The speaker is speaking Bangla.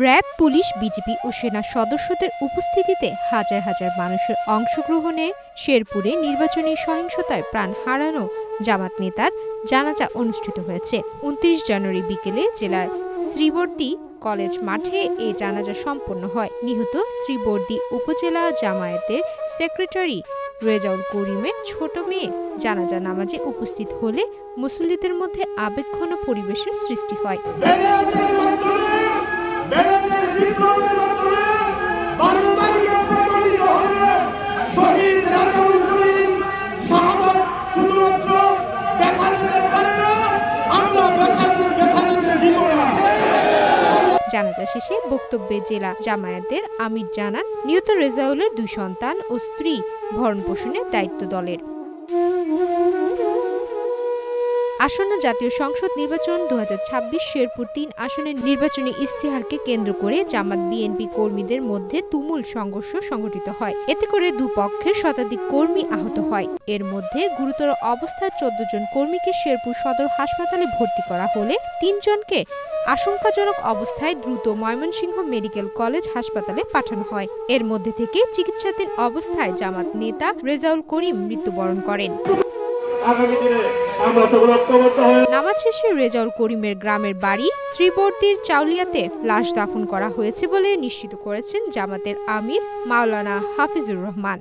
র‍্যাব, পুলিশ, বিজিবি ও সেনা সদস্যদের উপস্থিতিতে হাজার হাজার মানুষের অংশগ্রহণে শেরপুরে নির্বাচনী সহিংসতায় প্রাণ হারানো জামাত নেতার জানাজা অনুষ্ঠিত হয়েছে। ২৯ জানুয়ারি বিকেলে জেলার শ্রীবর্দী কলেজ মাঠে এ জানাজা সম্পন্ন হয়। নিহত শ্রীবর্দী উপজেলা জামায়াতের সেক্রেটারি রেজাউল করিমের ছোট মেয়ে জানাজা নামাজে উপস্থিত হলে মুসল্লিদের মধ্যে আবেগঘন পরিবেশের সৃষ্টি হয়। শহীদ রেজাউল করিম শাহাদাত শুধুমাত্র ব্যথা দিতে পারে না, আমরা ব্যথা দিতে দিব না। জানাজা শেষে বক্তব্যে জেলা জামায়াতের আমির জানান, নিহত রেজাউলের 2 সন্তান ও স্ত্রী ভরণ পোষণের দায়িত্ব দলের। আসন্ন জাতীয় সংসদ নির্বাচন ২০২৬ শেরপুর ৩ আসনের নির্বাচনী ইশতেহারকে কেন্দ্র করে জামাত বিএনপি কর্মীদের মধ্যে তুমুল সংঘর্ষ সংঘটিত হয়। এতে করে দুপক্ষের শতাধিক কর্মী আহত হয়। এর মধ্যে গুরুতর অবস্থায় ১৪ জন কর্মীকে শেরপুর সদর হাসপাতালে ভর্তি করা হলে ৩ জনকে আশঙ্কাজনক অবস্থায় দ্রুত ময়মনসিংহ মেডিকেল কলেজ হাসপাতালে পাঠানো হয়। এর মধ্যে থেকে চিকিৎসাধীন অবস্থায় জামাত নেতা রেজাউল করিম মৃত্যুবরণ করেন। নামাজ শেষে রেজাউল করিমের গ্রামের বাড়ি শ্রীবর্দীর চাউলিয়াতে লাশ দাফন করা হয়েছে বলে নিশ্চিত করেছেন জামাতের আমির মাওলানা হাফিজুর রহমান।